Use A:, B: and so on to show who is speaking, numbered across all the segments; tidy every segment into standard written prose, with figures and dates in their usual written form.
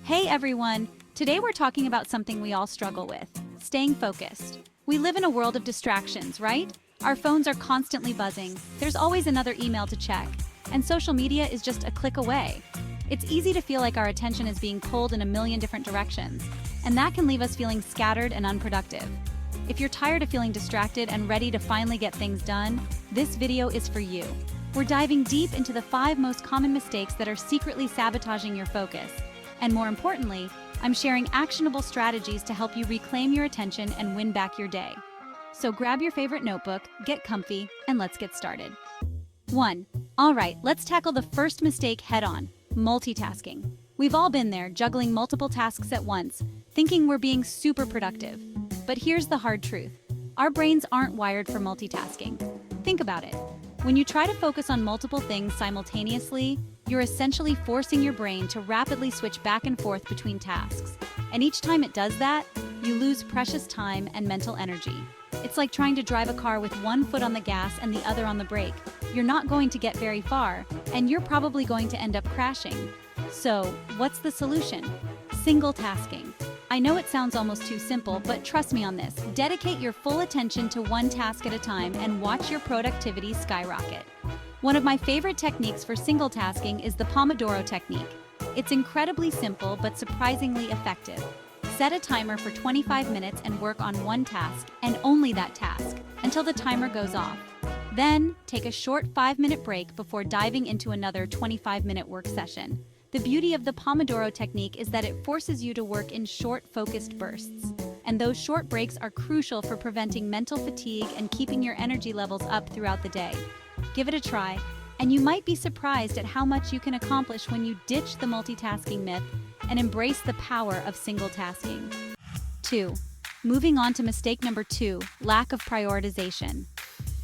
A: Hey everyone! Today we're talking about something we all struggle with, staying focused. We live in a world of distractions, right? Our phones are constantly buzzing, there's always another email to check, and social media is just a click away. It's easy to feel like our attention is being pulled in a million different directions, and that can leave us feeling scattered and unproductive. If you're tired of feeling distracted and ready to finally get things done, this video is for you. We're diving deep into the 5 most common mistakes that are secretly sabotaging your focus. And more importantly, I'm sharing actionable strategies to help you reclaim your attention and win back your day. So grab your favorite notebook, get comfy, and let's get started. 1. Alright, let's tackle the first mistake head-on, multitasking. We've all been there, juggling multiple tasks at once, thinking we're being super productive. But here's the hard truth. Our brains aren't wired for multitasking. Think about it. When you try to focus on multiple things simultaneously, you're essentially forcing your brain to rapidly switch back and forth between tasks. And each time it does that, you lose precious time and mental energy. It's like trying to drive a car with one foot on the gas and the other on the brake. You're not going to get very far, and you're probably going to end up crashing. So, what's the solution? Single tasking. I know it sounds almost too simple, but trust me on this. Dedicate your full attention to one task at a time and watch your productivity skyrocket. One of my favorite techniques for single tasking is the Pomodoro Technique. It's incredibly simple but surprisingly effective. Set a timer for 25 minutes and work on one task, and only that task, until the timer goes off. Then, take a short 5-minute break before diving into another 25-minute work session. The beauty of the Pomodoro Technique is that it forces you to work in short, focused bursts. And those short breaks are crucial for preventing mental fatigue and keeping your energy levels up throughout the day. Give it a try, and you might be surprised at how much you can accomplish when you ditch the multitasking myth and embrace the power of single tasking. 2. Moving on to mistake number 2, lack of prioritization.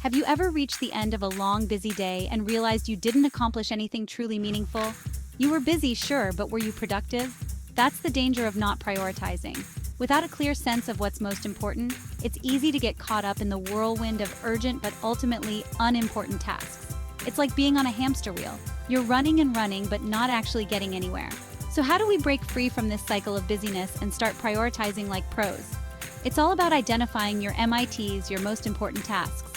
A: Have you ever reached the end of a long, busy day and realized you didn't accomplish anything truly meaningful? You were busy, sure, but were you productive? That's the danger of not prioritizing. Without a clear sense of what's most important, it's easy to get caught up in the whirlwind of urgent but ultimately unimportant tasks. It's like being on a hamster wheel. You're running and running, but not actually getting anywhere. So how do we break free from this cycle of busyness and start prioritizing like pros? It's all about identifying your MITs, your most important tasks.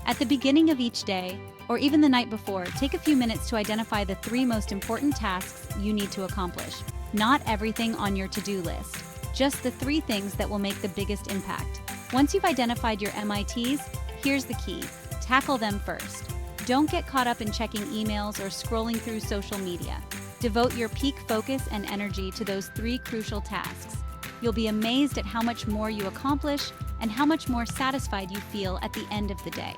A: At the beginning of each day, or even the night before, take a few minutes to identify the 3 most important tasks you need to accomplish. Not everything on your to-do list, just the 3 things that will make the biggest impact. Once you've identified your MITs, here's the key. Tackle them first. Don't get caught up in checking emails or scrolling through social media. Devote your peak focus and energy to those 3 crucial tasks. You'll be amazed at how much more you accomplish and how much more satisfied you feel at the end of the day.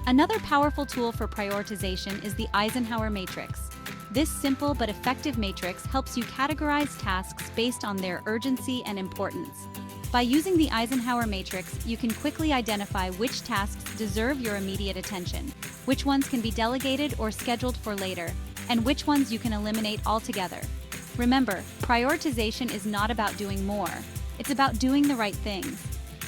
A: Another powerful tool for prioritization is the Eisenhower matrix. This simple but effective matrix helps you categorize tasks based on their urgency and importance. By using the Eisenhower matrix, you can quickly identify which tasks deserve your immediate attention, which ones can be delegated or scheduled for later, and which ones you can eliminate altogether. Remember, prioritization is not about doing more, it's about doing the right things.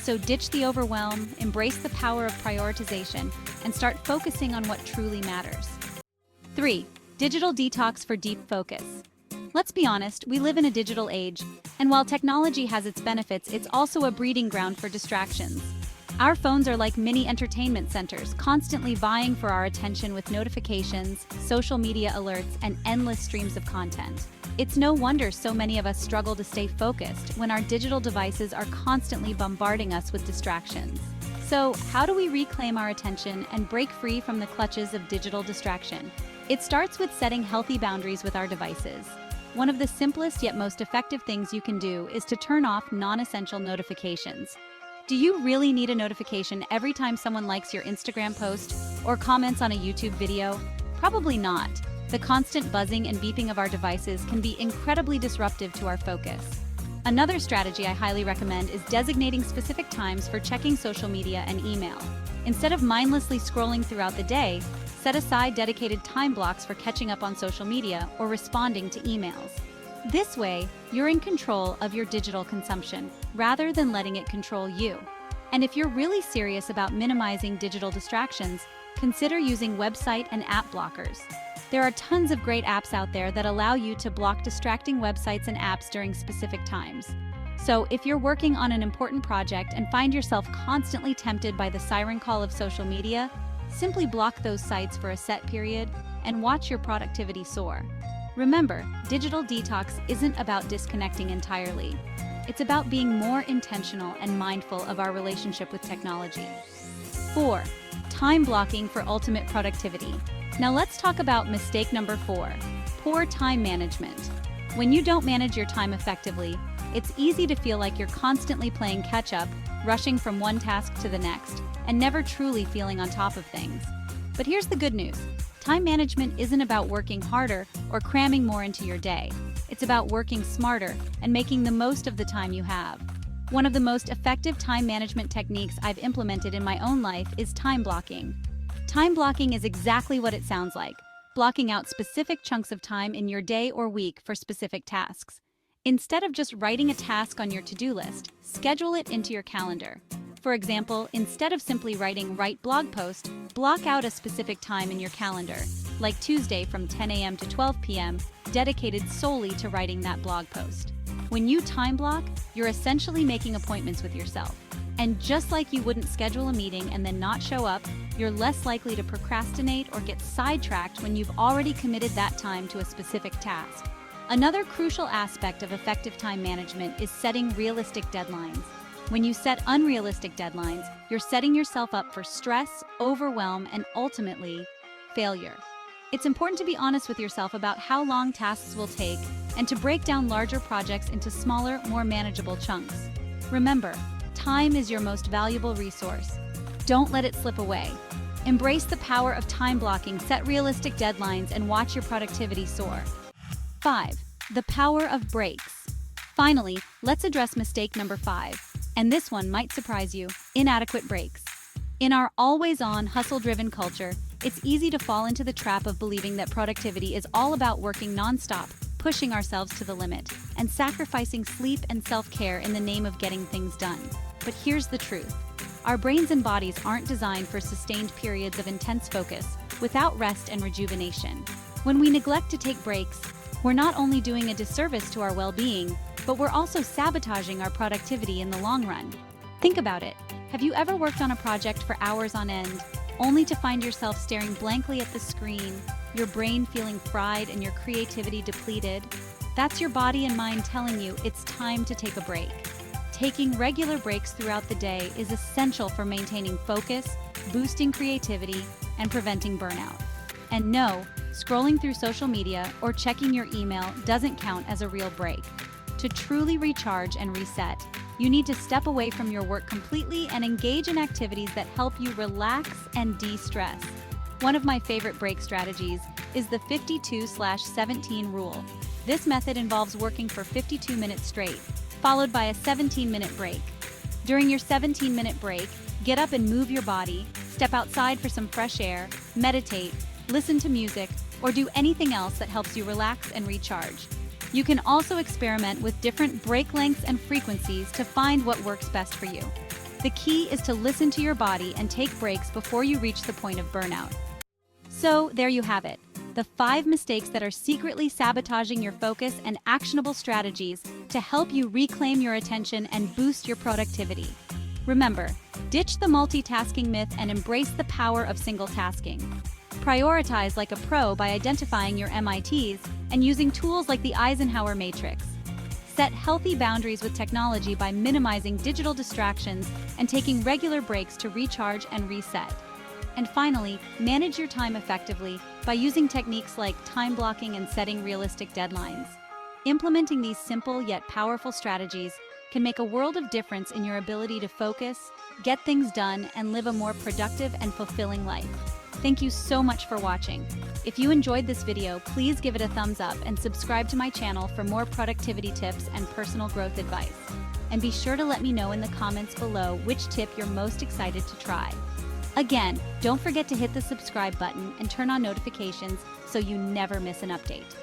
A: So ditch the overwhelm, embrace the power of prioritization, and start focusing on what truly matters. 3. Digital detox for deep focus. Let's be honest, we live in a digital age, and while technology has its benefits, it's also a breeding ground for distractions. Our phones are like mini entertainment centers, constantly vying for our attention with notifications, social media alerts, and endless streams of content. It's no wonder so many of us struggle to stay focused when our digital devices are constantly bombarding us with distractions. So, how do we reclaim our attention and break free from the clutches of digital distraction? It starts with setting healthy boundaries with our devices. One of the simplest yet most effective things you can do is to turn off non-essential notifications. Do you really need a notification every time someone likes your Instagram post or comments on a YouTube video? Probably not. The constant buzzing and beeping of our devices can be incredibly disruptive to our focus. Another strategy I highly recommend is designating specific times for checking social media and email. Instead of mindlessly scrolling throughout the day, set aside dedicated time blocks for catching up on social media or responding to emails. This way, you're in control of your digital consumption, rather than letting it control you. And if you're really serious about minimizing digital distractions, consider using website and app blockers. There are tons of great apps out there that allow you to block distracting websites and apps during specific times. So, if you're working on an important project and find yourself constantly tempted by the siren call of social media, simply block those sites for a set period and watch your productivity soar. Remember, digital detox isn't about disconnecting entirely. It's about being more intentional and mindful of our relationship with technology. 4. Time blocking for ultimate productivity. Now let's talk about mistake number 4, poor time management. When you don't manage your time effectively, it's easy to feel like you're constantly playing catch-up, rushing from one task to the next, and never truly feeling on top of things. But here's the good news. Time management isn't about working harder or cramming more into your day. It's about working smarter and making the most of the time you have. One of the most effective time management techniques I've implemented in my own life is time blocking. Time blocking is exactly what it sounds like, blocking out specific chunks of time in your day or week for specific tasks. Instead of just writing a task on your to-do list, schedule it into your calendar. For example, instead of simply writing "write blog post," block out a specific time in your calendar, like Tuesday from 10 a.m. to 12 p.m., dedicated solely to writing that blog post. When you time block, you're essentially making appointments with yourself. And just like you wouldn't schedule a meeting and then not show up, you're less likely to procrastinate or get sidetracked when you've already committed that time to a specific task. Another crucial aspect of effective time management is setting realistic deadlines. When you set unrealistic deadlines, you're setting yourself up for stress, overwhelm, and ultimately, failure. It's important to be honest with yourself about how long tasks will take and to break down larger projects into smaller, more manageable chunks. Remember, time is your most valuable resource. Don't let it slip away. Embrace the power of time blocking, set realistic deadlines, and watch your productivity soar. 5. The power of breaks. Finally, let's address mistake number 5. And this one might surprise you: inadequate breaks. In our always-on, hustle-driven culture, it's easy to fall into the trap of believing that productivity is all about working nonstop, pushing ourselves to the limit, and sacrificing sleep and self-care in the name of getting things done. But here's the truth. Our brains and bodies aren't designed for sustained periods of intense focus without rest and rejuvenation. When we neglect to take breaks, we're not only doing a disservice to our well-being, but we're also sabotaging our productivity in the long run. Think about it. Have you ever worked on a project for hours on end, only to find yourself staring blankly at the screen, your brain feeling fried and your creativity depleted? That's your body and mind telling you it's time to take a break. Taking regular breaks throughout the day is essential for maintaining focus, boosting creativity, and preventing burnout. And no, scrolling through social media or checking your email doesn't count as a real break. To truly recharge and reset, you need to step away from your work completely and engage in activities that help you relax and de-stress. One of my favorite break strategies is the 52/17 rule. This method involves working for 52 minutes straight, followed by a 17-minute break. During your 17-minute break, get up and move your body, step outside for some fresh air, meditate, listen to music, or do anything else that helps you relax and recharge. You can also experiment with different break lengths and frequencies to find what works best for you. The key is to listen to your body and take breaks before you reach the point of burnout. So there you have it, the 5 mistakes that are secretly sabotaging your focus and actionable strategies to help you reclaim your attention and boost your productivity. Remember, ditch the multitasking myth and embrace the power of single tasking. Prioritize like a pro by identifying your MITs and using tools like the Eisenhower Matrix. Set healthy boundaries with technology by minimizing digital distractions and taking regular breaks to recharge and reset. And finally, manage your time effectively by using techniques like time blocking and setting realistic deadlines. Implementing these simple yet powerful strategies can make a world of difference in your ability to focus, get things done, and live a more productive and fulfilling life. Thank you so much for watching. If you enjoyed this video, please give it a thumbs up and subscribe to my channel for more productivity tips and personal growth advice. And be sure to let me know in the comments below which tip you're most excited to try. Again, don't forget to hit the subscribe button and turn on notifications so you never miss an update.